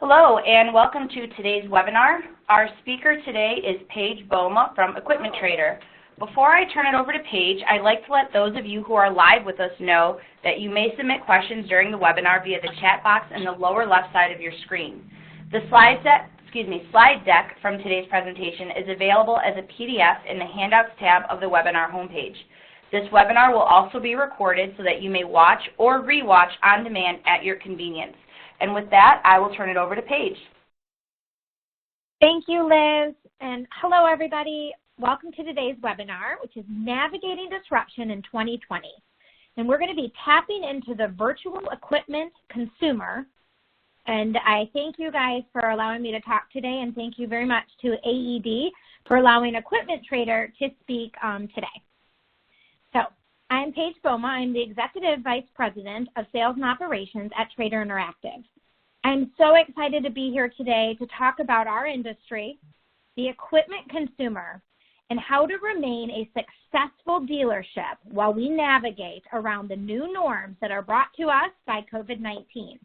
Hello and welcome to today's webinar. Our speaker today is Paige Boma from Equipment Trader. Before I turn it over to Paige, I'd like to let those of you who are live with us know that you may submit questions during the webinar via the chat box in the lower left side of your screen. The slide deck from today's presentation is available as a PDF in the Handouts tab of the webinar homepage. This webinar will also be recorded so that you may watch or re-watch on demand at your convenience. And with that, I will turn it over to Paige. Thank you, Liz, and hello, everybody. Welcome to today's webinar, which is Navigating Disruption in 2020. And we're going to be tapping into the virtual equipment consumer. And I thank you guys for allowing me to talk today, and thank you very much to AED for allowing Equipment Trader to speak today. So, I'm Paige Boma. I'm the Executive Vice President of Sales and Operations at Trader Interactive. I'm so excited to be here today to talk about our industry, the equipment consumer, and how to remain a successful dealership while we navigate around the new norms that are brought to us by COVID-19.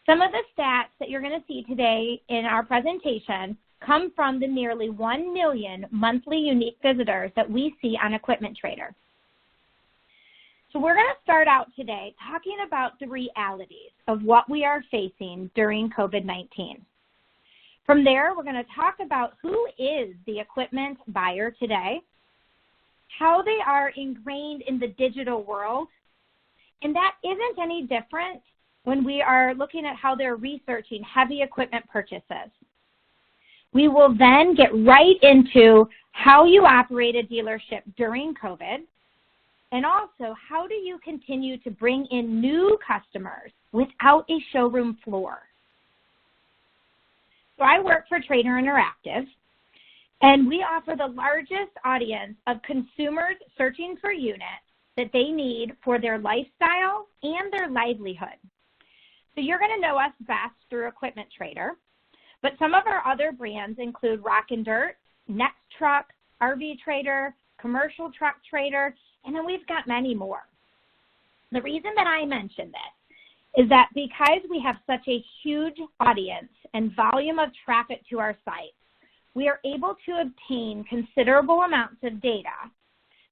Some of the stats that you're going to see today in our presentation come from the nearly 1 million monthly unique visitors that we see on Equipment Trader. So we're going to start out today talking about the realities of what we are facing during COVID-19. From there, we're going to talk about who is the equipment buyer today, how they are ingrained in the digital world, and that isn't any different when we are looking at how they're researching heavy equipment purchases. We will then get right into how you operate a dealership during COVID, and also, how do you continue to bring in new customers without a showroom floor? So I work for Trader Interactive, and we offer the largest audience of consumers searching for units that they need for their lifestyle and their livelihood. So you're going to know us best through Equipment Trader, but some of our other brands include Rock and Dirt, Next Truck, RV Trader, Commercial Truck Trader, and then we've got many more. The reason that I mention this is that because we have such a huge audience and volume of traffic to our site, we are able to obtain considerable amounts of data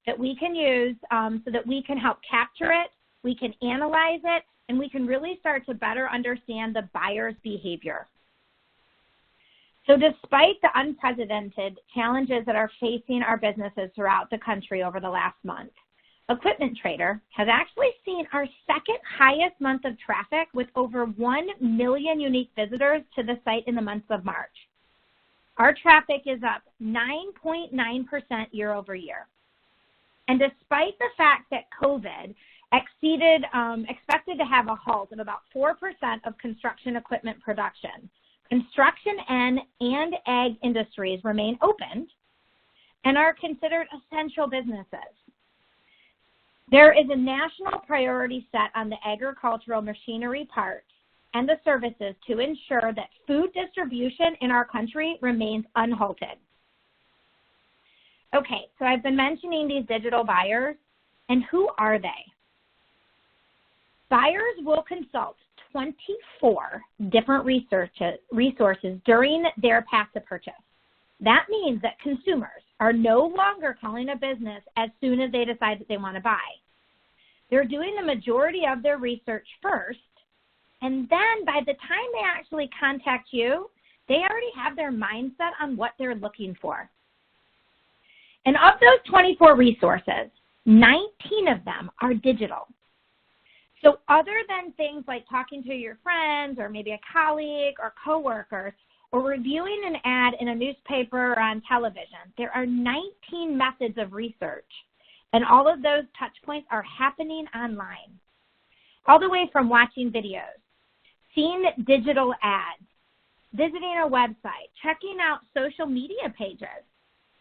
that we can use so that we can help capture it, we can analyze it, and we can really start to better understand the buyer's behavior. So despite the unprecedented challenges that are facing our businesses throughout the country over the last month, Equipment Trader has actually seen our second highest month of traffic with over 1 million unique visitors to the site in the month of March. Our traffic is up 9.9% year over year. And despite the fact that COVID expected to have a halt of about 4% of construction equipment production, construction and ag industries remain open and are considered essential businesses. There is a national priority set on the agricultural machinery parts and the services to ensure that food distribution in our country remains unhalted. Okay, so I've been mentioning these digital buyers, and who are they? Buyers will consult 24 different resources during their path to purchase. That means that consumers are no longer calling a business as soon as they decide that they want to buy. They're doing the majority of their research first, and then by the time they actually contact you, they already have their mindset on what they're looking for. And of those 24 resources, 19 of them are digital. So other than things like talking to your friends or maybe a colleague or coworkers or reviewing an ad in a newspaper or on television, there are 19 methods of research. And all of those touch points are happening online. All the way from watching videos, seeing digital ads, visiting a website, checking out social media pages,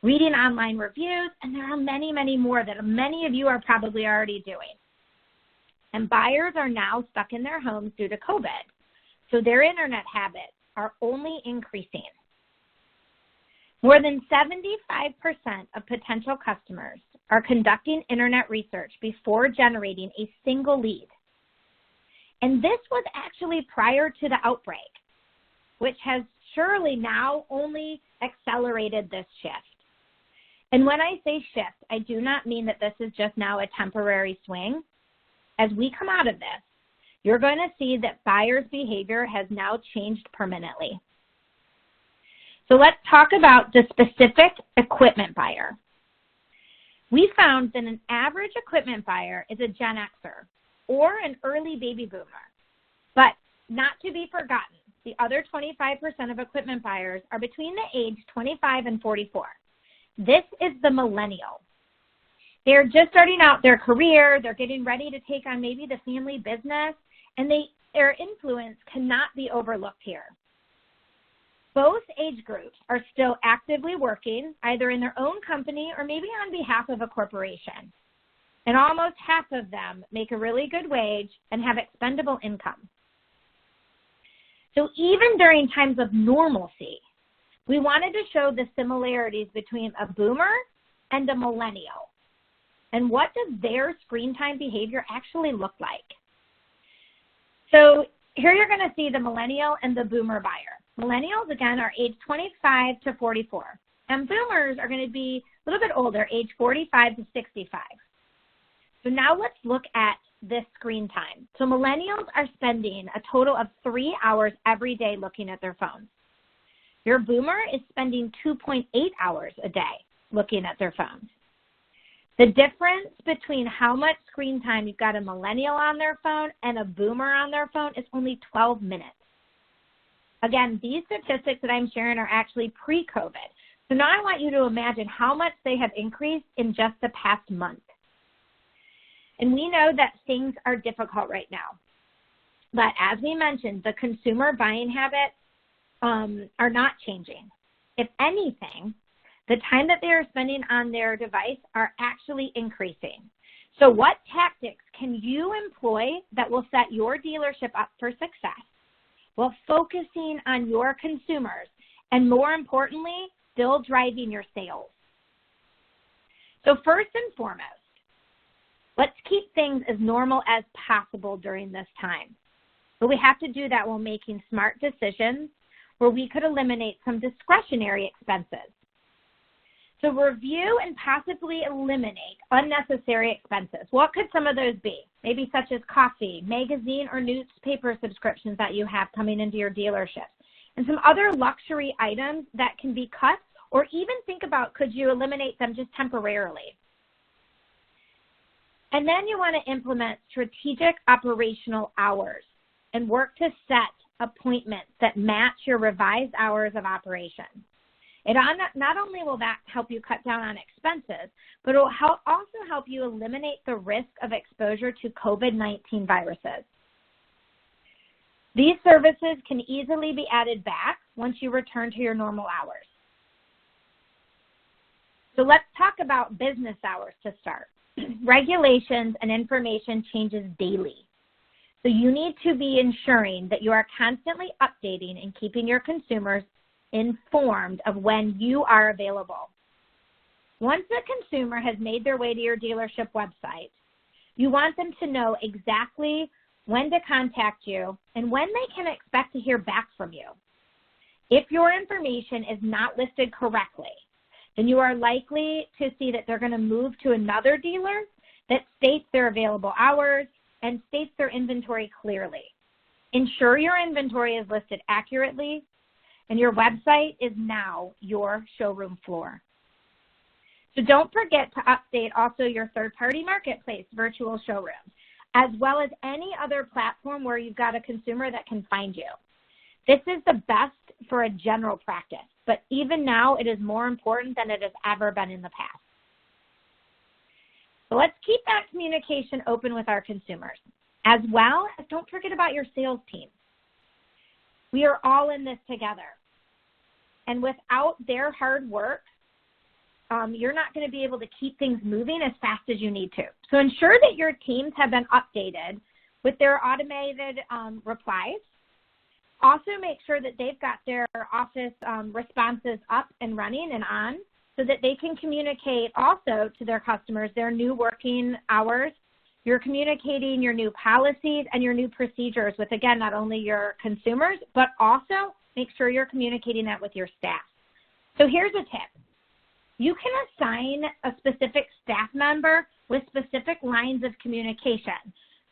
reading online reviews, and there are many, many more that many of you are probably already doing. And buyers are now stuck in their homes due to COVID, so their internet habits are only increasing. More than 75% of potential customers are conducting internet research before generating a single lead. And this was actually prior to the outbreak. which has surely now only accelerated this shift. And when I say shift, I do not mean that this is just now a temporary swing. As we come out of this, you're going to see that buyers' behavior has now changed permanently. So let's talk about the specific equipment buyer. We found that an average equipment buyer is a Gen Xer or an early baby boomer. But not to be forgotten, the other 25% of equipment buyers are between the age 25 and 44. This is the millennial. They're just starting out their career, they're getting ready to take on maybe the family business, and their influence cannot be overlooked here. Both age groups are still actively working, either in their own company or maybe on behalf of a corporation. And almost half of them make a really good wage and have expendable income. So even during times of normalcy, we wanted to show the similarities between a boomer and a millennial. And what does their screen time behavior actually look like? So here you're going to see the millennial and the boomer buyer. Millennials, again, are age 25 to 44. And boomers are going to be a little bit older, age 45 to 65. So now let's look at this screen time. So millennials are spending a total of 3 hours every day looking at their phones. Your boomer is spending 2.8 hours a day looking at their phones. The difference between how much screen time you've got a millennial on their phone and a boomer on their phone is only 12 minutes. Again, these statistics that I'm sharing are actually pre-COVID. So now I want you to imagine how much they have increased in just the past month. And we know that things are difficult right now. But as we mentioned, the consumer buying habits are not changing. If anything, the time that they are spending on their device are actually increasing. So what tactics can you employ that will set your dealership up for success while focusing on your consumers and, more importantly, still driving your sales? So first and foremost, let's keep things as normal as possible during this time. But we have to do that while making smart decisions where we could eliminate some discretionary expenses. So review and possibly eliminate unnecessary expenses. What could some of those be? Maybe such as coffee, magazine, or newspaper subscriptions that you have coming into your dealership. And some other luxury items that can be cut, or even think about, could you eliminate them just temporarily? And then you want to implement strategic operational hours and work to set appointments that match your revised hours of operation. Not only will that help you cut down on expenses, but it will also help you eliminate the risk of exposure to COVID-19 viruses. These services can easily be added back once you return to your normal hours. So let's talk about business hours to start. Regulations and information changes daily. So you need to be ensuring that you are constantly updating and keeping your consumers informed of when you are available. Once the consumer has made their way to your dealership website, you want them to know exactly when to contact you and when they can expect to hear back from you. If your information is not listed correctly, then you are likely to see that they're going to move to another dealer that states their available hours and states their inventory clearly. Ensure your inventory is listed accurately, and your website is now your showroom floor. So don't forget to update also your third-party marketplace virtual showroom, as well as any other platform where you've got a consumer that can find you. This is the best for a general practice, but even now it is more important than it has ever been in the past. So let's keep that communication open with our consumers, as well as don't forget about your sales team. We are all in this together. And without their hard work, you're not going to be able to keep things moving as fast as you need to. So ensure that your teams have been updated with their automated replies. Also make sure that they've got their office responses up and running and on so that they can communicate also to their customers their new working hours. You're communicating your new policies and your new procedures with, again, not only your consumers, but also make sure you're communicating that with your staff. So here's a tip. You can assign a specific staff member with specific lines of communication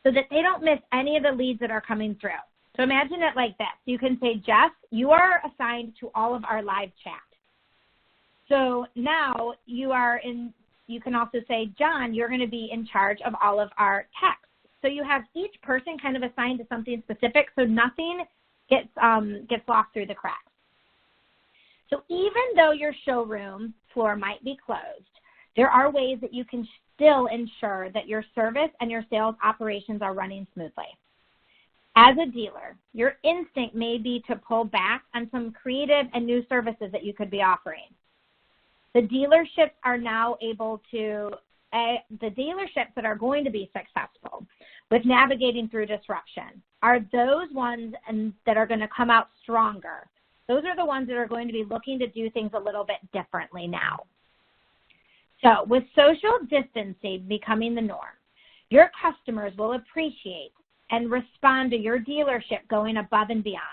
so that they don't miss any of the leads that are coming through. So imagine it like this. You can say, Jess, you are assigned to all of our live chat. So now you can also say, John, you're going to be in charge of all of our texts. So you have each person kind of assigned to something specific so nothing gets lost through the cracks. So even though your showroom floor might be closed, there are ways that you can still ensure that your service and your sales operations are running smoothly. As a dealer, your instinct may be to pull back on some creative and new services that you could be offering. The dealerships are now able to, the dealerships that are going to be successful with navigating through disruption are those ones that are going to come out stronger. Those are the ones that are going to be looking to do things a little bit differently now. So with social distancing becoming the norm, your customers will appreciate and respond to your dealership going above and beyond.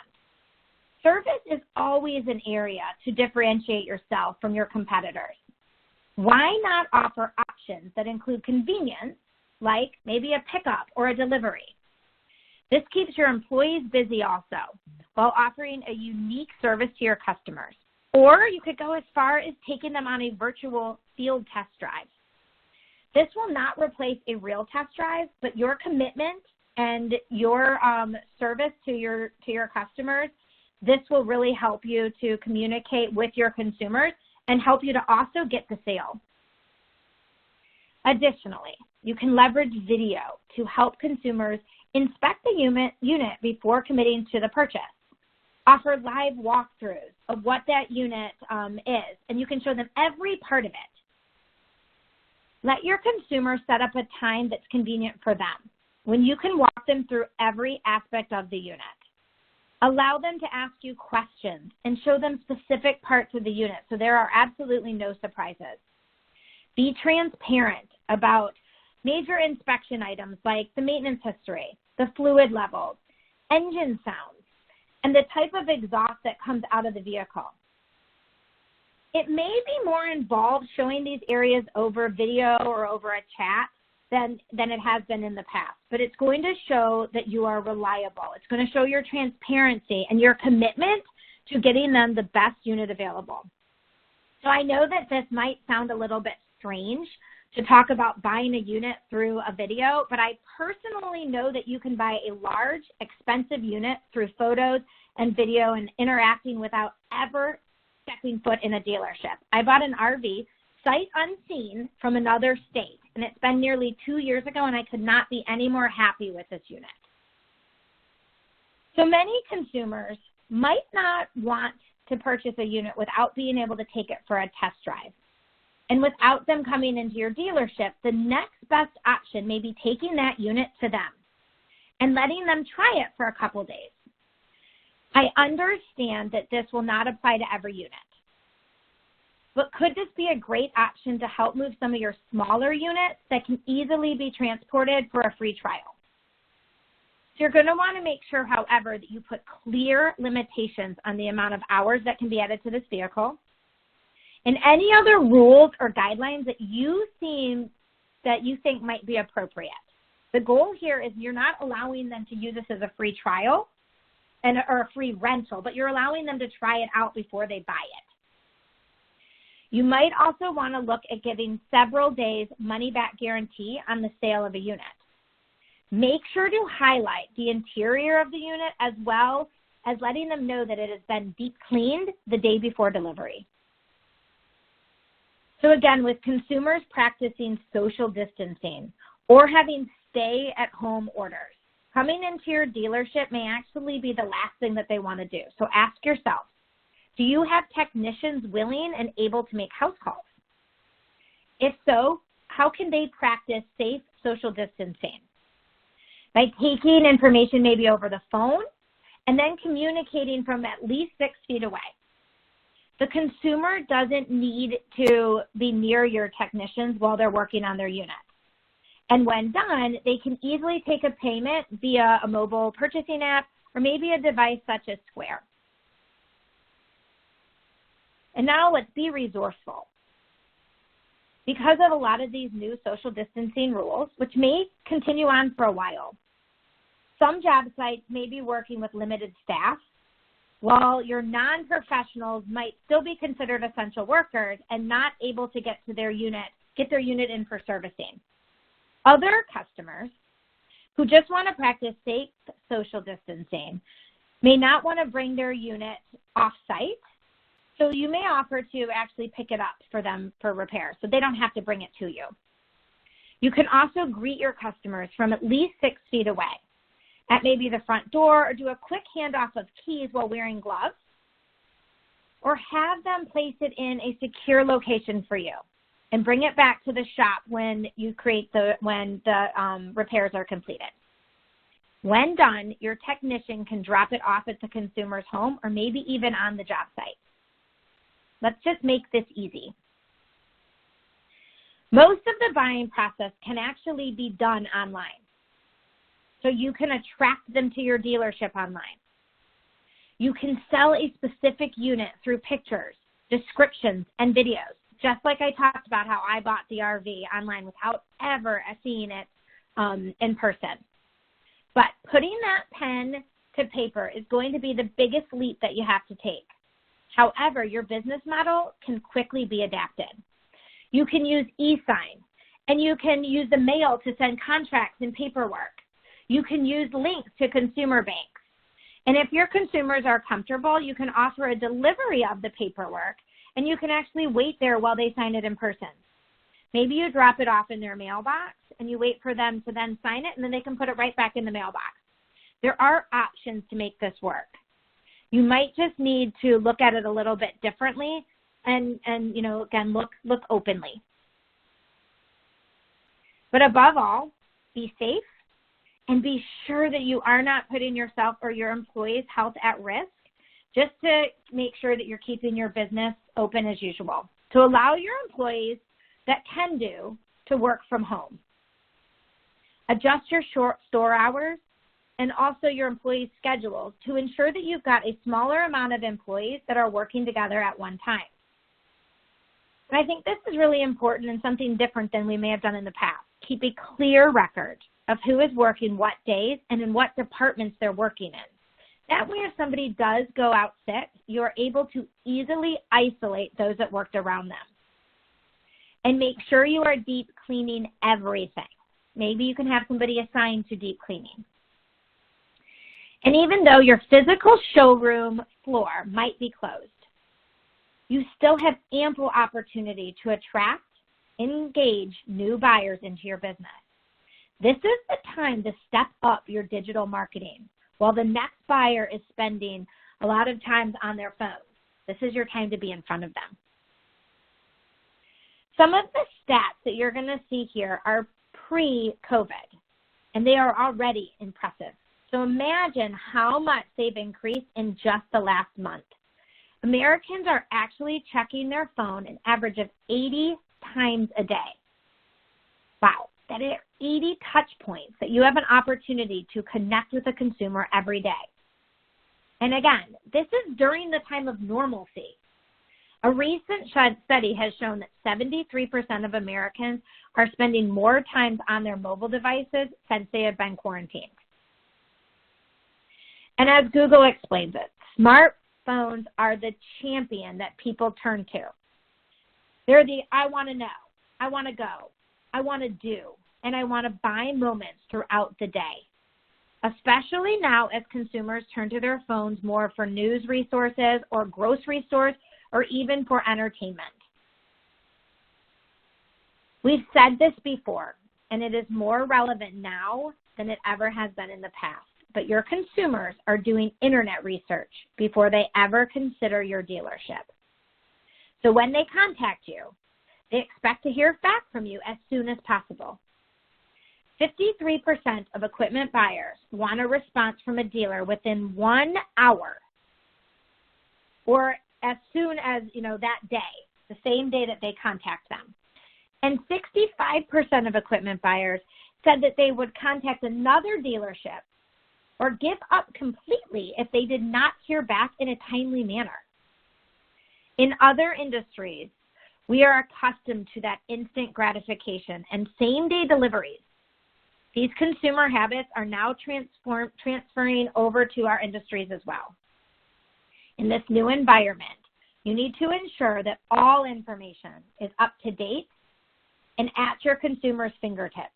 Service is always an area to differentiate yourself from your competitors. Why not offer options that include convenience, like maybe a pickup or a delivery? This keeps your employees busy also, while offering a unique service to your customers. Or you could go as far as taking them on a virtual field test drive. This will not replace a real test drive, but your commitment and your service to your customers, this will really help you to communicate with your consumers and help you to also get the sale. Additionally, you can leverage video to help consumers inspect the unit before committing to the purchase. Offer live walkthroughs of what that unit is, and you can show them every part of it. Let your consumers set up a time that's convenient for them, when you can walk them through every aspect of the unit. Allow them to ask you questions and show them specific parts of the unit so there are absolutely no surprises. Be transparent about major inspection items like the maintenance history, the fluid levels, engine sounds, and the type of exhaust that comes out of the vehicle. It may be more involved showing these areas over video or over a chat than it has been in the past, but it's going to show that you are reliable. It's going to show your transparency and your commitment to getting them the best unit available. So I know that this might sound a little bit strange to talk about buying a unit through a video, but I personally know that you can buy a large, expensive unit through photos and video and interacting without ever stepping foot in a dealership. I bought an RV sight unseen from another state, and it's been nearly 2 years ago, and I could not be any more happy with this unit. So many consumers might not want to purchase a unit without being able to take it for a test drive. And without them coming into your dealership, the next best option may be taking that unit to them and letting them try it for a couple days. I understand that this will not apply to every unit, but could this be a great option to help move some of your smaller units that can easily be transported for a free trial? So you're going to want to make sure, however, that you put clear limitations on the amount of hours that can be added to this vehicle, and any other rules or guidelines that you think might be appropriate. The goal here is you're not allowing them to use this as a free trial or a free rental, but you're allowing them to try it out before they buy it. You might also want to look at giving several days money-back guarantee on the sale of a unit. Make sure to highlight the interior of the unit as well as letting them know that it has been deep cleaned the day before delivery. So again, with consumers practicing social distancing or having stay-at-home orders, coming into your dealership may actually be the last thing that they want to do. So ask yourself, do you have technicians willing and able to make house calls? If so, how can they practice safe social distancing? By taking information maybe over the phone and then communicating from at least 6 feet away. The consumer doesn't need to be near your technicians while they're working on their unit. And when done, they can easily take a payment via a mobile purchasing app or maybe a device such as Square. And now let's be resourceful. Because of a lot of these new social distancing rules, which may continue on for a while, some job sites may be working with limited staff, while your non-professionals might still be considered essential workers and not able to get their unit in for servicing. Other customers who just want to practice safe social distancing may not want to bring their unit off-site, so you may offer to actually pick it up for them for repair, so they don't have to bring it to you. You can also greet your customers from at least 6 feet away at maybe the front door, or do a quick handoff of keys while wearing gloves, or have them place it in a secure location for you and bring it back to the shop when the repairs are completed. When done, your technician can drop it off at the consumer's home or maybe even on the job site. Let's just make this easy. Most of the buying process can actually be done online, so you can attract them to your dealership online. You can sell a specific unit through pictures, descriptions, and videos, just like I talked about how I bought the RV online without ever seeing it in person. But putting that pen to paper is going to be the biggest leap that you have to take. However, your business model can quickly be adapted. You can use e-sign, and you can use the mail to send contracts and paperwork. You can use links to consumer banks. And if your consumers are comfortable, you can offer a delivery of the paperwork, and you can actually wait there while they sign it in person. Maybe you drop it off in their mailbox, and you wait for them to then sign it, and then they can put it right back in the mailbox. There are options to make this work. You might just need to look at it a little bit differently and again, look openly. But above all, be safe and be sure that you are not putting yourself or your employees' health at risk, just to make sure that you're keeping your business open as usual, to allow your employees that can do to work from home. Adjust your store hours and also your employees' schedules to ensure that you've got a smaller amount of employees that are working together at one time. And I think this is really important and something different than we may have done in the past. Keep a clear record of who is working what days and in what departments they're working in. That way, if somebody does go out sick, you're able to easily isolate those that worked around them. And make sure you are deep cleaning everything. Maybe you can have somebody assigned to deep cleaning. And even though your physical showroom floor might be closed, you still have ample opportunity to attract and engage new buyers into your business. This is the time to step up your digital marketing while the next buyer is spending a lot of time on their phones. This is your time to be in front of them. Some of the stats that you're going to see here are pre-COVID, and they are already impressive. So imagine how much they've increased in just the last month. Americans are actually checking their phone an average of 80 times a day. Wow, that is 80 touch points that you have an opportunity to connect with a consumer every day. And again, this is during the time of normalcy. A recent study has shown that 73% of Americans are spending more time on their mobile devices since they have been quarantined. And as Google explains it, smartphones are the champion that people turn to. They're the I want to know, I want to go, I want to do, and I want to buy moments throughout the day, especially now as consumers turn to their phones more for news resources or grocery stores or even for entertainment. We've said this before, and it is more relevant now than it ever has been in the past. But your consumers are doing internet research before they ever consider your dealership. So when they contact you, they expect to hear back from you as soon as possible. 53% of equipment buyers want a response from a dealer within 1 hour or as soon as, that day, the same day that they contact them. And 65% of equipment buyers said that they would contact another dealership or give up completely if they did not hear back in a timely manner. In other industries, we are accustomed to that instant gratification and same-day deliveries. These consumer habits are now transferring over to our industries as well. In this new environment, you need to ensure that all information is up to date and at your consumers' fingertips.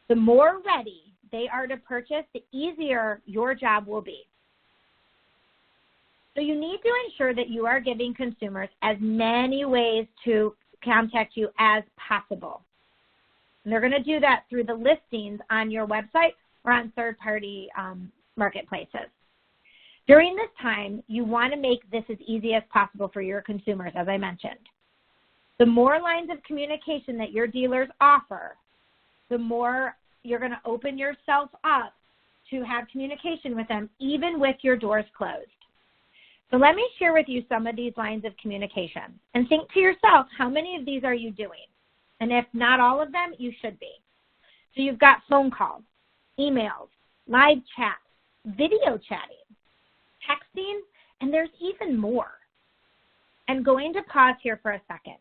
The more ready they are to purchase, the easier your job will be. So you need to ensure that you are giving consumers as many ways to contact you as possible. And they're going to do that through the listings on your website or on third-party marketplaces. During this time, you want to make this as easy as possible for your consumers, as I mentioned. The more lines of communication that your dealers offer, the more you're going to open yourself up to have communication with them, even with your doors closed. So let me share with you some of these lines of communication. And think to yourself, how many of these are you doing? And if not all of them, you should be. So you've got phone calls, emails, live chats, video chatting, texting, and there's even more. I'm going to pause here for a second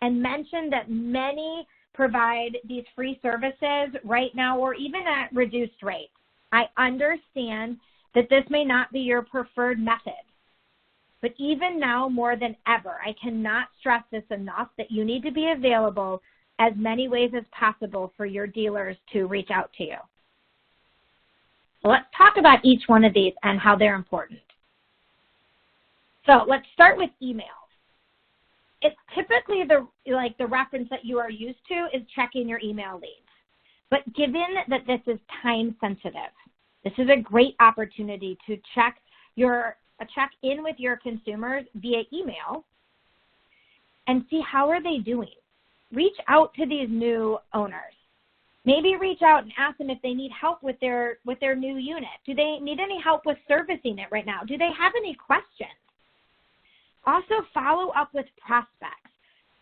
and mention that many provide these free services right now or even at reduced rates. I understand that this may not be your preferred method, but even now more than ever, I cannot stress this enough that you need to be available as many ways as possible for your dealers to reach out to you. So let's talk about each one of these and how they're important. So let's start with emails. It's typically the reference that you are used to is checking your email leads. But given that this is time sensitive, this is a great opportunity to check in with your consumers via email and see how are they doing. Reach out to these new owners. Maybe reach out and ask them if they need help with their new unit. Do they need any help with servicing it right now? Do they have any questions? Also, follow up with prospects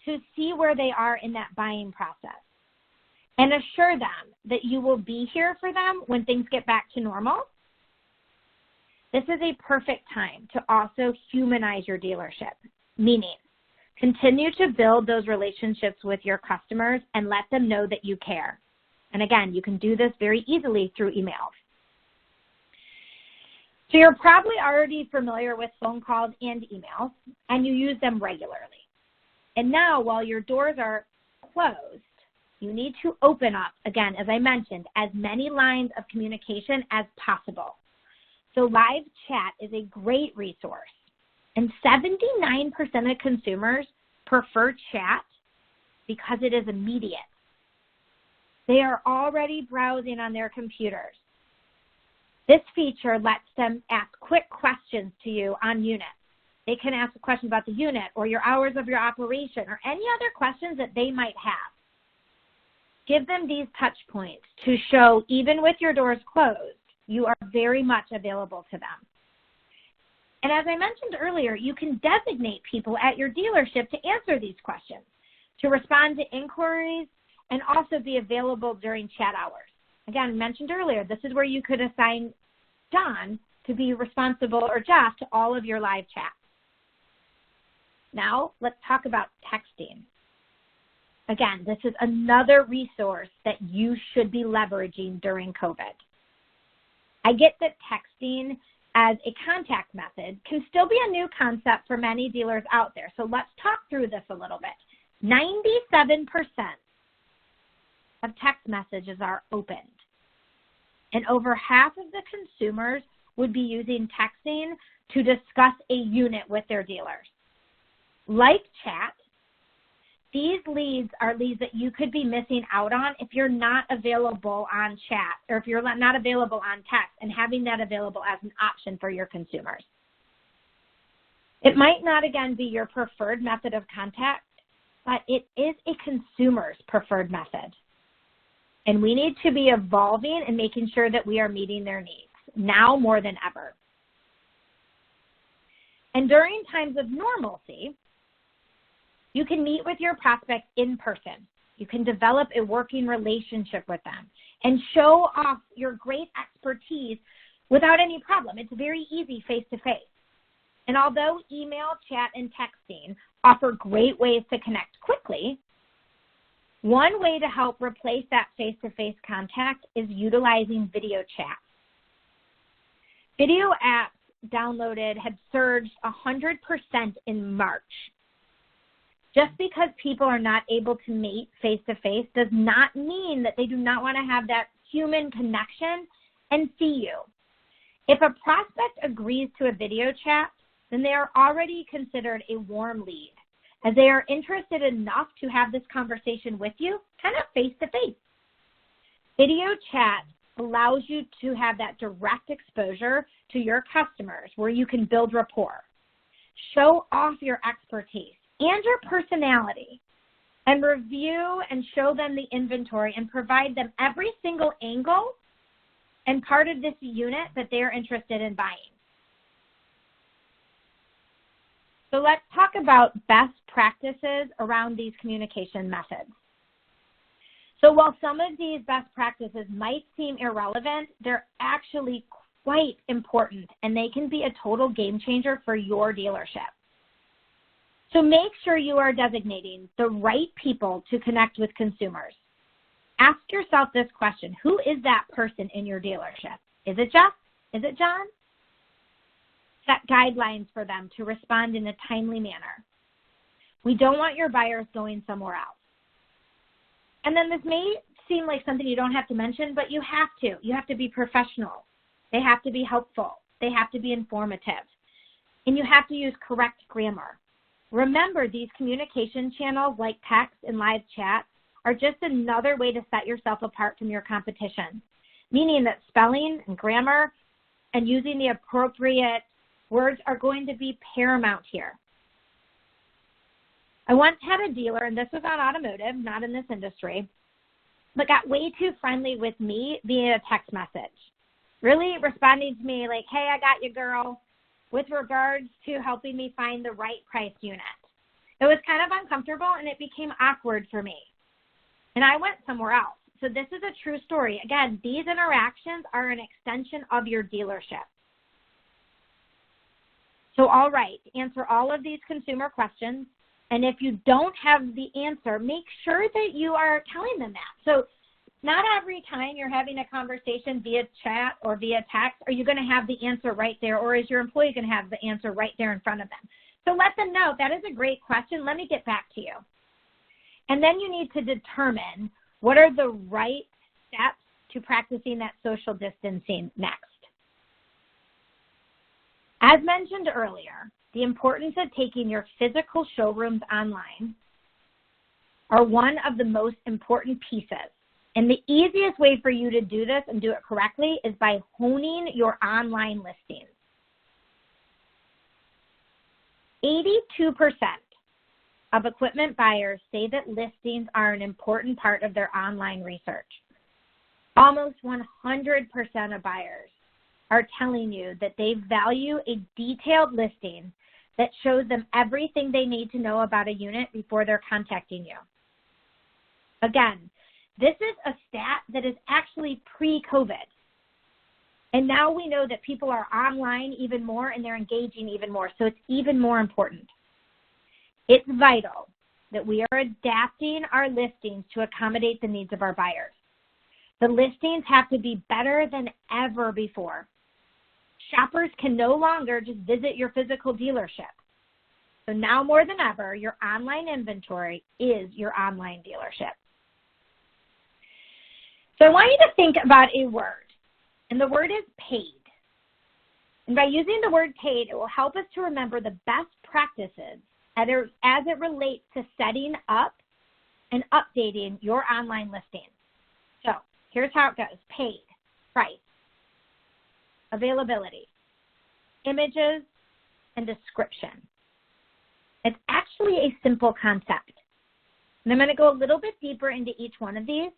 to see where they are in that buying process and assure them that you will be here for them when things get back to normal. This is a perfect time to also humanize your dealership, meaning continue to build those relationships with your customers and let them know that you care. And again, you can do this very easily through emails. So you're probably already familiar with phone calls and emails, and you use them regularly. And now, while your doors are closed, you need to open up, again, as I mentioned, as many lines of communication as possible. So live chat is a great resource. And 79% of consumers prefer chat because it is immediate. They are already browsing on their computers. This feature lets them ask quick questions to you on units. They can ask a question about the unit or your hours of your operation or any other questions that they might have. Give them these touch points to show, even with your doors closed, you are very much available to them. And as I mentioned earlier, you can designate people at your dealership to answer these questions, to respond to inquiries, and also be available during chat hours. Again, mentioned earlier, this is where you could assign John to be responsible, or Jeff, to all of your live chats. Now, let's talk about texting. Again, this is another resource that you should be leveraging during COVID. I get that texting as a contact method can still be a new concept for many dealers out there. So let's talk through this a little bit. 97% of text messages are opened. And over half of the consumers would be using texting to discuss a unit with their dealers. Like chat, these leads are leads that you could be missing out on if you're not available on chat or if you're not available on text, and having that available as an option for your consumers. It might not, again, be your preferred method of contact, but it is a consumer's preferred method. And we need to be evolving and making sure that we are meeting their needs, now more than ever. And during times of normalcy, you can meet with your prospects in person. You can develop a working relationship with them and show off your great expertise without any problem. It's very easy face-to-face. And although email, chat, and texting offer great ways to connect quickly, one way to help replace that face-to-face contact is utilizing video chat. Video apps downloaded had surged 100% in March. Just because people are not able to meet face-to-face does not mean that they do not want to have that human connection and see you. If a prospect agrees to a video chat, then they are already considered a warm lead, as they are interested enough to have this conversation with you, kind of face-to-face. Video chat allows you to have that direct exposure to your customers where you can build rapport, show off your expertise and your personality, and review and show them the inventory and provide them every single angle and part of this unit that they're interested in buying. So let's talk about best practices around these communication methods. So while some of these best practices might seem irrelevant, they're actually quite important, and they can be a total game changer for your dealership. So make sure you are designating the right people to connect with consumers. Ask yourself this question: who is that person in your dealership? Is it Jeff? Is it John? Set guidelines for them to respond in a timely manner. We don't want your buyers going somewhere else. And then this may seem like something you don't have to mention, but you have to. You have to be professional. They have to be helpful. They have to be informative. And you have to use correct grammar. Remember, these communication channels like text and live chat are just another way to set yourself apart from your competition, meaning that spelling and grammar and using the appropriate words are going to be paramount here. I once had a dealer, and this was on automotive, not in this industry, but got way too friendly with me via a text message, really responding to me like, hey, I got you, girl, with regards to helping me find the right price unit. It was kind of uncomfortable, and it became awkward for me, and I went somewhere else. So this is a true story. Again, these interactions are an extension of your dealership. So, all right, answer all of these consumer questions. And if you don't have the answer, make sure that you are telling them that. So not every time you're having a conversation via chat or via text are you going to have the answer right there, or is your employee going to have the answer right there in front of them. So let them know, that is a great question. Let me get back to you. And then you need to determine what are the right steps to practicing that social distancing next. As mentioned earlier, the importance of taking your physical showrooms online are one of the most important pieces. And the easiest way for you to do this and do it correctly is by honing your online listings. 82% of equipment buyers say that listings are an important part of their online research. Almost 100% of buyers are telling you that they value a detailed listing that shows them everything they need to know about a unit before they're contacting you. Again, this is a stat that is actually pre-COVID. And now we know that people are online even more and they're engaging even more, so it's even more important. It's vital that we are adapting our listings to accommodate the needs of our buyers. The listings have to be better than ever before. Shoppers can no longer just visit your physical dealership. So now more than ever, your online inventory is your online dealership. So I want you to think about a word, and the word is paid. And by using the word paid, it will help us to remember the best practices as it relates to setting up and updating your online listing. So here's how it goes: paid, price, availability, images, and description. It's actually a simple concept. And I'm going to go a little bit deeper into each one of these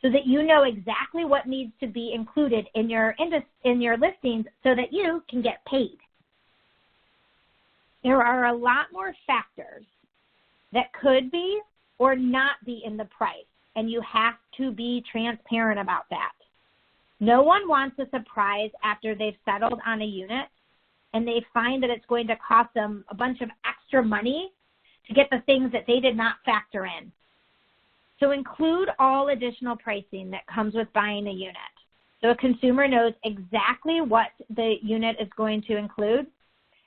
so that you know exactly what needs to be included in your listings so that you can get paid. There are a lot more factors that could be or not be in the price, and you have to be transparent about that. No one wants a surprise after they've settled on a unit and they find that it's going to cost them a bunch of extra money to get the things that they did not factor in. So include all additional pricing that comes with buying a unit, so a consumer knows exactly what the unit is going to include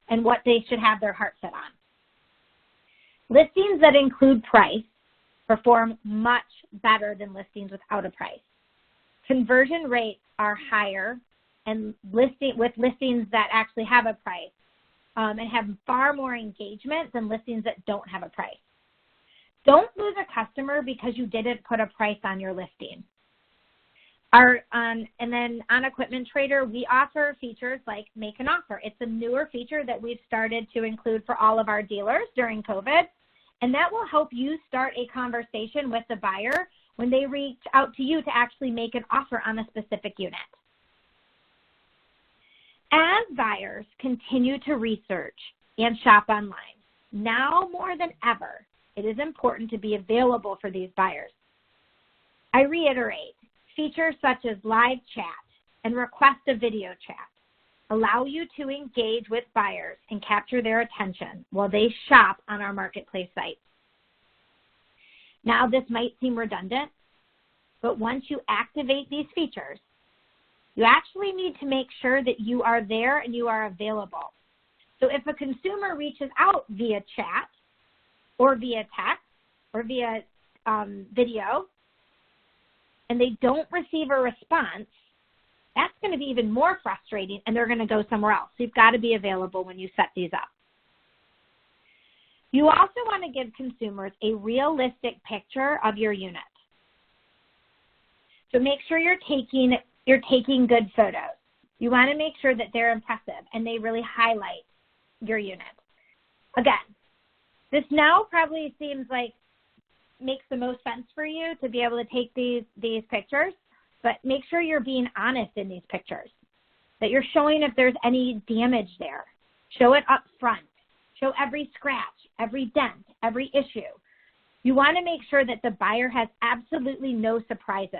and what they should have their heart set on. Listings that include price perform much better than listings without a price. Conversion rates are higher and with listings that actually have a price and have far more engagement than listings that don't have a price. Don't lose a customer because you didn't put a price on your listing. And then on Equipment Trader, we offer features like Make an Offer. It's a newer feature that we've started to include for all of our dealers during COVID, and that will help you start a conversation with the buyer when they reach out to you to actually make an offer on a specific unit. As buyers continue to research and shop online, now more than ever, it is important to be available for these buyers. I reiterate, features such as live chat and request a video chat allow you to engage with buyers and capture their attention while they shop on our marketplace site. Now, this might seem redundant, but once you activate these features, you actually need to make sure that you are there and you are available. So if a consumer reaches out via chat or via text or via video and they don't receive a response, that's going to be even more frustrating and they're going to go somewhere else. So you've got to be available when you set these up. You also want to give consumers a realistic picture of your unit. So make sure you're taking good photos. You want to make sure that they're impressive and they really highlight your unit. Again, this now probably seems like makes the most sense for you to be able to take these pictures, but make sure you're being honest in these pictures, that you're showing if there's any damage there. Show it up front. Show every scratch, every dent, every issue. You want to make sure that the buyer has absolutely no surprises.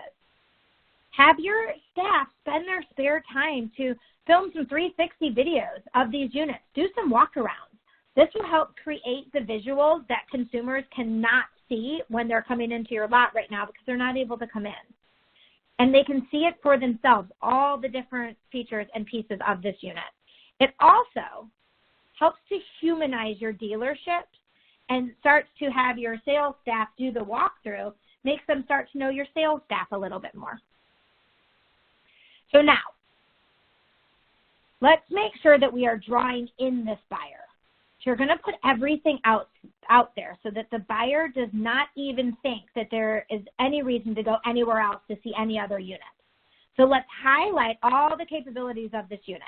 Have your staff spend their spare time to film some 360 videos of these units. Do some walkarounds. This will help create the visuals that consumers cannot see when they're coming into your lot right now because they're not able to come in. And they can see it for themselves, all the different features and pieces of this unit. It also helps to humanize your dealership and starts to have your sales staff do the walkthrough, makes them start to know your sales staff a little bit more. So now, let's make sure that we are drawing in this buyer. So you're going to put everything out there so that the buyer does not even think that there is any reason to go anywhere else to see any other unit. So let's highlight all the capabilities of this unit.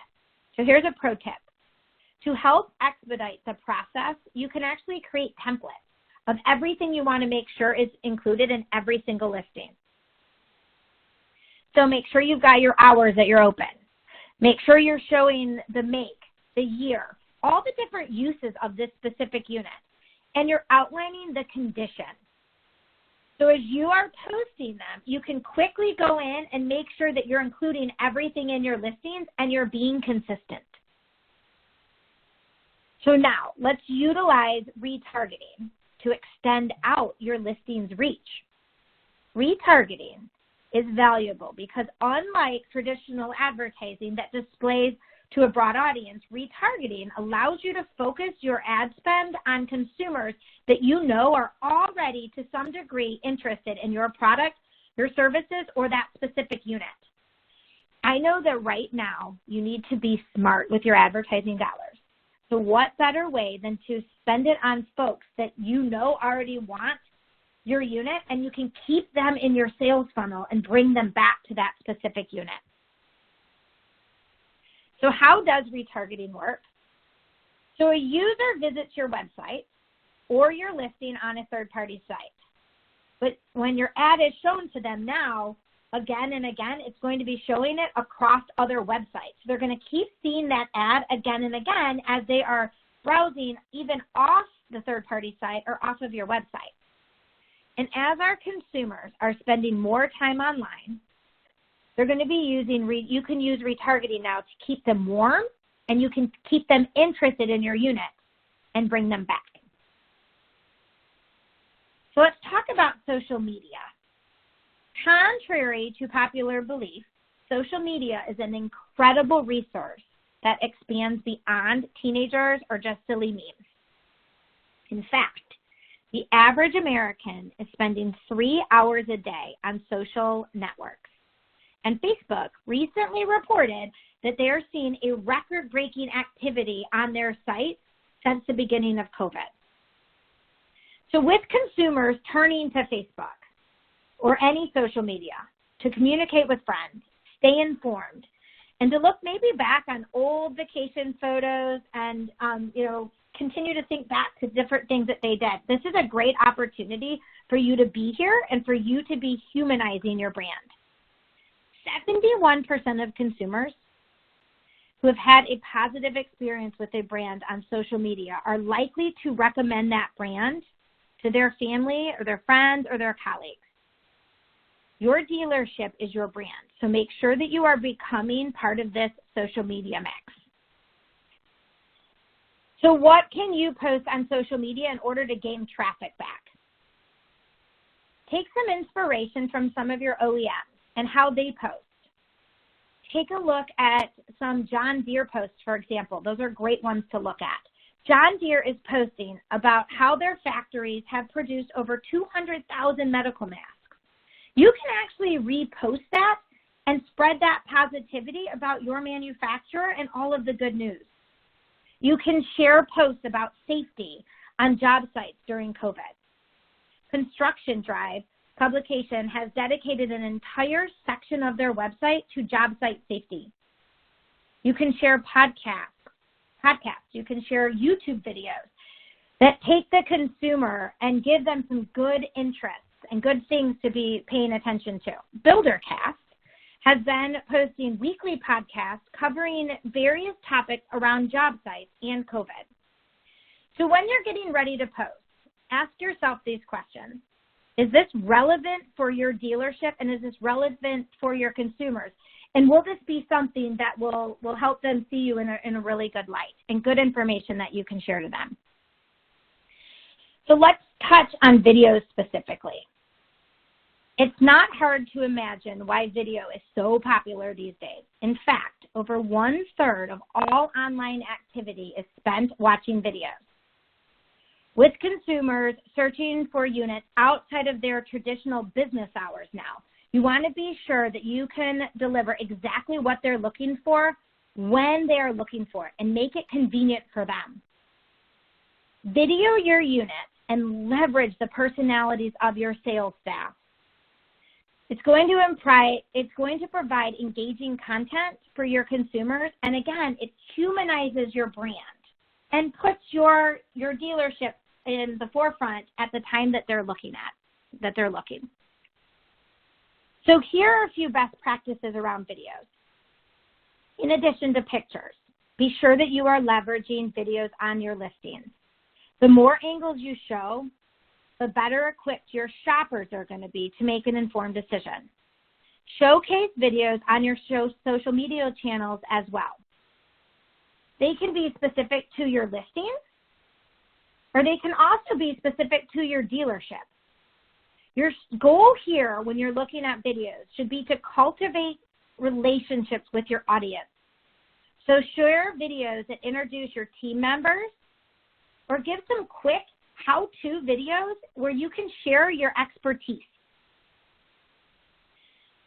So here's a pro tip. To help expedite the process, you can actually create templates of everything you want to make sure is included in every single listing. So make sure you've got your hours that you're open. Make sure you're showing the make, the year, all the different uses of this specific unit, and you're outlining the condition. So as you are posting them, you can quickly go in and make sure that you're including everything in your listings and you're being consistent. So now let's utilize retargeting to extend out your listing's reach. Retargeting is valuable because unlike traditional advertising that displays to a broad audience, retargeting allows you to focus your ad spend on consumers that you know are already to some degree interested in your product, your services, or that specific unit. I know that right now you need to be smart with your advertising dollars. So what better way than to spend it on folks that you know already want your unit, and you can keep them in your sales funnel and bring them back to that specific unit. So how does retargeting work? So a user visits your website or your listing on a third-party site. But when your ad is shown to them now, again and again, it's going to be showing it across other websites. They're going to keep seeing that ad again and again as they are browsing even off the third-party site or off of your website. And as our consumers are spending more time online, they're going to be using, you can use retargeting now to keep them warm and you can keep them interested in your unit and bring them back. So let's talk about social media. Contrary to popular belief, social media is an incredible resource that expands beyond teenagers or just silly memes. In fact, the average American is spending 3 hours a day on social networks. And Facebook recently reported that they're seeing a record-breaking activity on their site since the beginning of COVID. So with consumers turning to Facebook or any social media to communicate with friends, stay informed, and to look maybe back on old vacation photos and, continue to think back to different things that they did. This is a great opportunity for you to be here and for you to be humanizing your brand. 71% of consumers who have had a positive experience with a brand on social media are likely to recommend that brand to their family or their friends or their colleagues. Your dealership is your brand, so make sure that you are becoming part of this social media mix. So what can you post on social media in order to gain traffic back? Take some inspiration from some of your OEMs and how they post. Take a look at some John Deere posts, for example. Those are great ones to look at. John Deere is posting about how their factories have produced over 200,000 medical masks. You can actually repost that and spread that positivity about your manufacturer and all of the good news. You can share posts about safety on job sites during COVID. Construction Drive publication has dedicated an entire section of their website to job site safety. You can share podcasts. You can share YouTube videos that take the consumer and give them some good interests and good things to be paying attention to. BuilderCast has been posting weekly podcasts covering various topics around job sites and COVID. So when you're getting ready to post, ask yourself these questions. Is this relevant for your dealership, and is this relevant for your consumers? And will this be something that will help them see you in a really good light and good information that you can share to them? So let's touch on videos specifically. It's not hard to imagine why video is so popular these days. In fact, over 1/3 of all online activity is spent watching videos. With consumers searching for units outside of their traditional business hours now, you want to be sure that you can deliver exactly what they're looking for when they are looking for it and make it convenient for them. Video your unit and leverage the personalities of your sales staff. It's going to provide engaging content for your consumers, and again, it humanizes your brand and puts your dealership in the forefront at the time that they're looking. So here are a few best practices around videos. In addition to pictures, be sure that you are leveraging videos on your listings. The more angles you show, the better equipped your shoppers are going to be to make an informed decision. Showcase videos on your social media channels as well. They can be specific to your listings, or they can also be specific to your dealership. Your goal here when you're looking at videos should be to cultivate relationships with your audience. So share videos that introduce your team members, or give some quick how-to videos where you can share your expertise.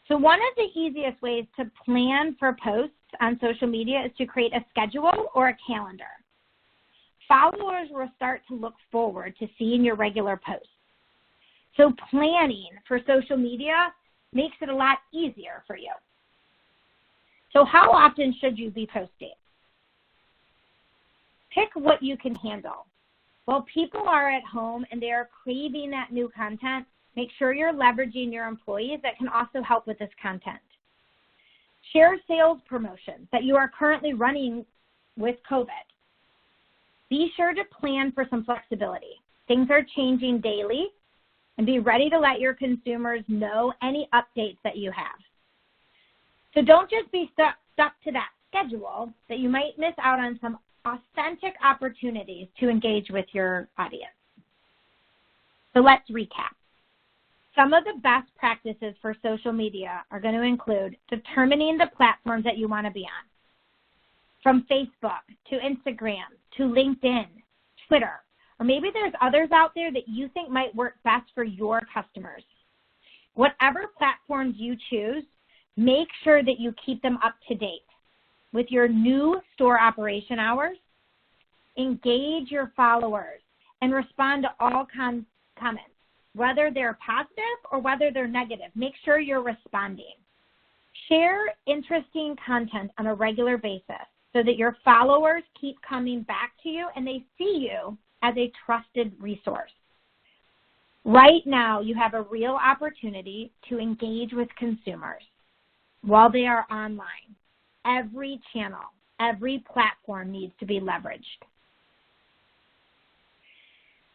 So one of the easiest ways to plan for posts on social media is to create a schedule or a calendar. Followers will start to look forward to seeing your regular posts. So planning for social media makes it a lot easier for you. So how often should you be posting? Pick what you can handle. While people are at home and they are craving that new content, make sure you're leveraging your employees that can also help with this content. Share sales promotions that you are currently running with COVID. Be sure to plan for some flexibility. Things are changing daily, and be ready to let your consumers know any updates that you have. So don't just be stuck to that schedule that you might miss out on some authentic opportunities to engage with your audience. So let's recap. Some of the best practices for social media are going to include determining the platforms that you want to be on, from Facebook to Instagram to LinkedIn, Twitter, or maybe there's others out there that you think might work best for your customers. Whatever platforms you choose, make sure that you keep them up to date with your new store operation hours. Engage your followers and respond to all comments, whether they're positive or whether they're negative. Make sure you're responding. Share interesting content on a regular basis so that your followers keep coming back to you and they see you as a trusted resource. Right now, you have a real opportunity to engage with consumers while they are online. Every channel, every platform needs to be leveraged.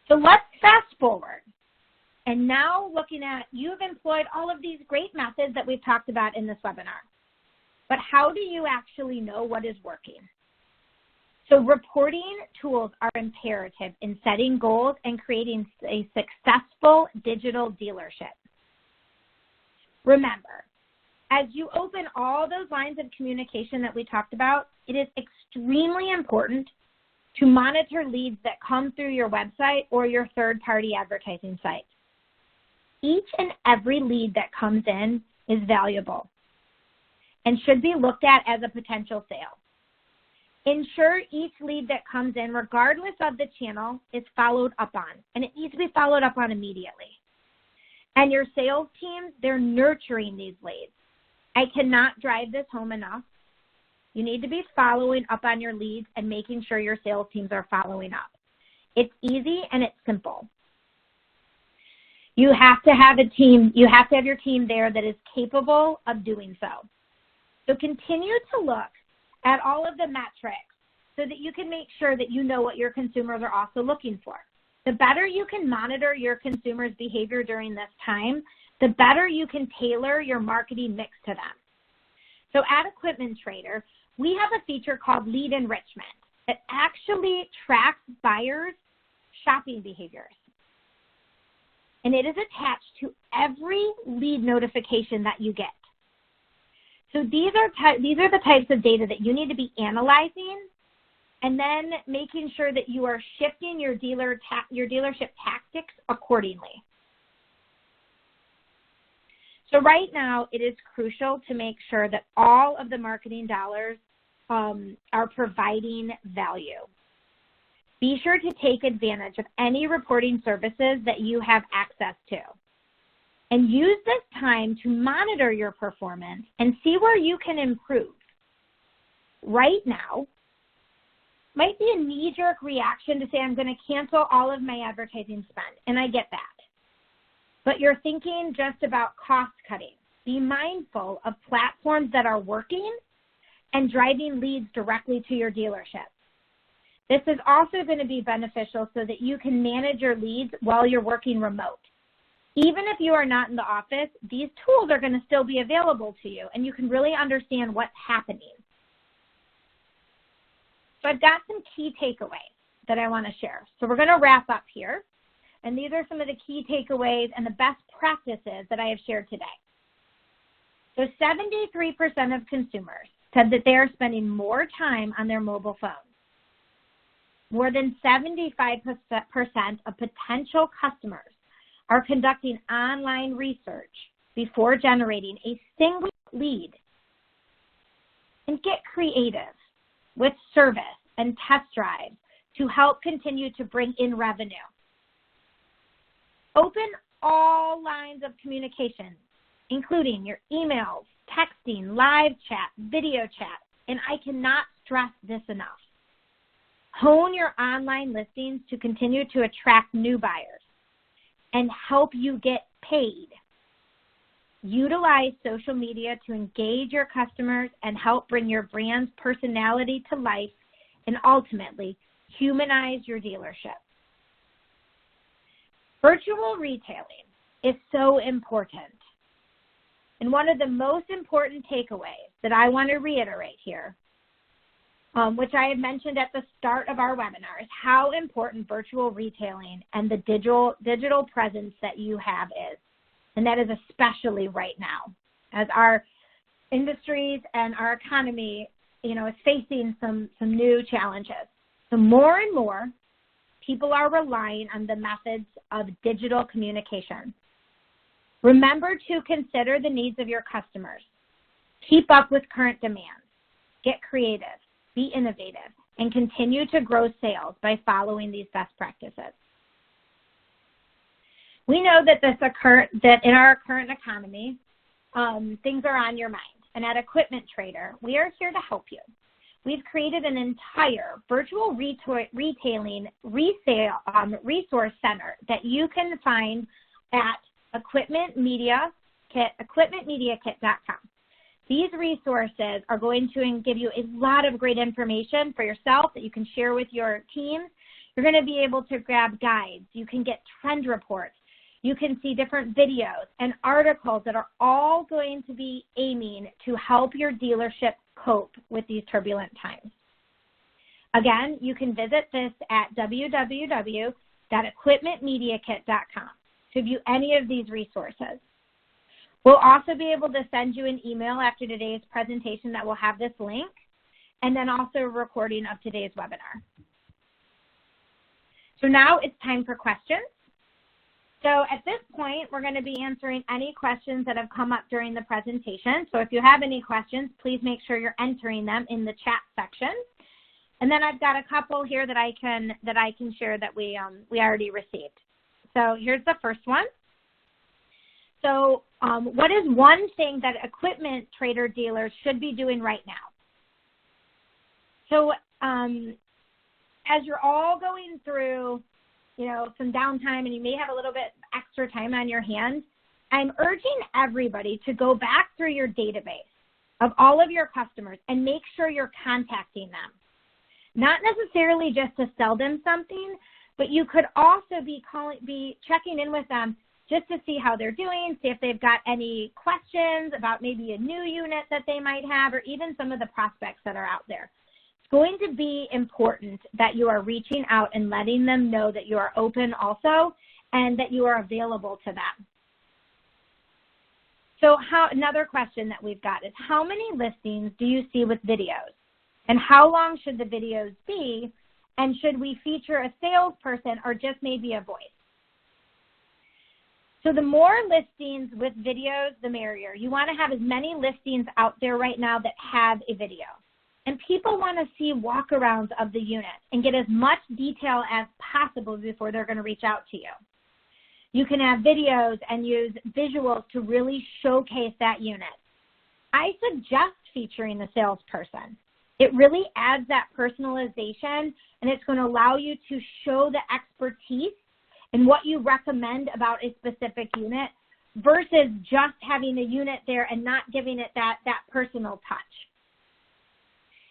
So let's fast forward. And now looking at, you've employed all of these great methods that we've talked about in this webinar. But how do you actually know what is working? So reporting tools are imperative in setting goals and creating a successful digital dealership. Remember, as you open all those lines of communication that we talked about, it is extremely important to monitor leads that come through your website or your third-party advertising site. Each and every lead that comes in is valuable and should be looked at as a potential sale. Ensure each lead that comes in, regardless of the channel, is followed up on, and it needs to be followed up on immediately. And your sales team, they're nurturing these leads. I cannot drive this home enough. You need to be following up on your leads and making sure your sales teams are following up. It's easy and it's simple. You have to have a team, you have to have your team there that is capable of doing so. So continue to look at all of the metrics so that you can make sure that you know what your consumers are also looking for. The better you can monitor your consumers' behavior during this time, the better you can tailor your marketing mix to them. So at Equipment Trader, we have a feature called Lead Enrichment that actually tracks buyers' shopping behaviors. And it is attached to every lead notification that you get. So these are the types of data that you need to be analyzing and then making sure that you are shifting your dealership tactics accordingly. So right now, it is crucial to make sure that all of the marketing dollars are providing value. Be sure to take advantage of any reporting services that you have access to. And use this time to monitor your performance and see where you can improve. Right now, might be a knee-jerk reaction to say, I'm going to cancel all of my advertising spend, and I get that. But you're thinking just about cost cutting. Be mindful of platforms that are working and driving leads directly to your dealership. This is also going to be beneficial so that you can manage your leads while you're working remote. Even if you are not in the office, these tools are going to still be available to you, and you can really understand what's happening. So I've got some key takeaways that I want to share. So we're going to wrap up here, and these are some of the key takeaways and the best practices that I have shared today. So 73% of consumers said that they are spending more time on their mobile phones. More than 75% of potential customers are conducting online research before generating a single lead. And get creative with service and test drives to help continue to bring in revenue. Open all lines of communication, including your emails, texting, live chat, video chat, and I cannot stress this enough. Hone your online listings to continue to attract new buyers and help you get paid. Utilize social media to engage your customers and help bring your brand's personality to life and ultimately humanize your dealership. Virtual retailing is so important. And one of the most important takeaways that I want to reiterate here which I had mentioned at the start of our webinar, is how important virtual retailing and the digital presence that you have is. And that is especially right now, as our industries and our economy, is facing some new challenges. So more and more, people are relying on the methods of digital communication. Remember to consider the needs of your customers. Keep up with current demands. Get creative. Be innovative. And continue to grow sales by following these best practices. We know that that in our current economy, things are on your mind. And at Equipment Trader, we are here to help you. We've created an entire virtual retailing resource center that you can find at equipmentmediakit.com. These resources are going to give you a lot of great information for yourself that you can share with your team. You're going to be able to grab guides. You can get trend reports. You can see different videos and articles that are all going to be aiming to help your dealership cope with these turbulent times. Again, you can visit this at www.equipmentmediakit.com to view any of these resources. We'll also be able to send you an email after today's presentation that will have this link, and then also a recording of today's webinar. So now it's time for questions. So at this point, we're going to be answering any questions that have come up during the presentation. So if you have any questions, please make sure you're entering them in the chat section. And then I've got a couple here that I can share that we already received. So here's the first one. So what is one thing that Equipment Trader dealers should be doing right now? So as you're all going through some downtime and you may have a little bit extra time on your hands, I'm urging everybody to go back through your database of all of your customers and make sure you're contacting them. Not necessarily just to sell them something, but you could also be checking in with them just to see how they're doing, see if they've got any questions about maybe a new unit that they might have, or even some of the prospects that are out there. Going to be important that you are reaching out and letting them know that you are open also and that you are available to them. So another question that we've got is, how many listings do you see with videos? And how long should the videos be? And should we feature a salesperson or just maybe a voice? So the more listings with videos, the merrier. You want to have as many listings out there right now that have a video. And people want to see walkarounds of the unit and get as much detail as possible before they're going to reach out to you. You can have videos and use visuals to really showcase that unit. I suggest featuring the salesperson. It really adds that personalization, and it's going to allow you to show the expertise and what you recommend about a specific unit versus just having the unit there and not giving it that personal touch.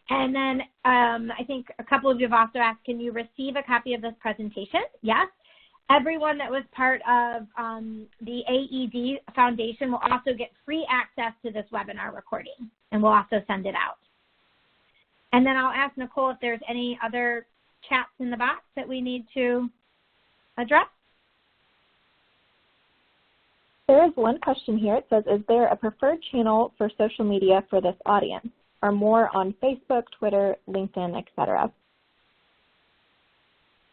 And then I think a couple of you have also asked, can you receive a copy of this presentation? Yes. Everyone that was part of the AED Foundation will also get free access to this webinar recording, and we'll also send it out. And then I'll ask Nicole if there's any other chats in the box that we need to address. There is one question here. It says, is there a preferred channel for social media for this audience? Or more on Facebook, Twitter, LinkedIn, etc.?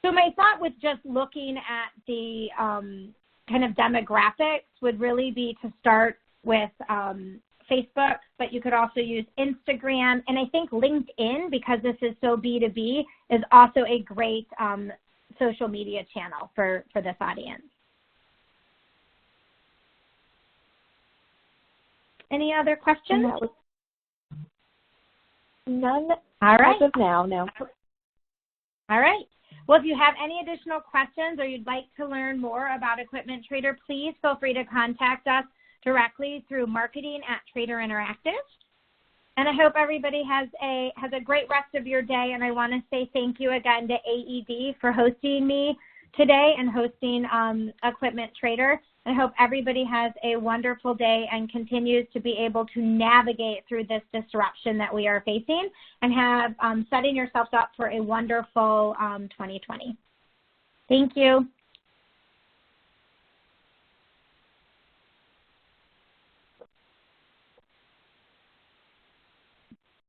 So my thought with just looking at the kind of demographics would really be to start with Facebook, but you could also use Instagram. And I think LinkedIn, because this is so B2B, is also a great social media channel for this audience. Any other questions? None All right. as of now, no. All right. Well, if you have any additional questions or you'd like to learn more about Equipment Trader, please feel free to contact us directly through marketing@Trader Interactive. And I hope everybody has a great rest of your day. And I want to say thank you again to AED for hosting me today and hosting Equipment Trader. I hope everybody has a wonderful day and continues to be able to navigate through this disruption that we are facing and have setting yourselves up for a wonderful 2020. Thank you.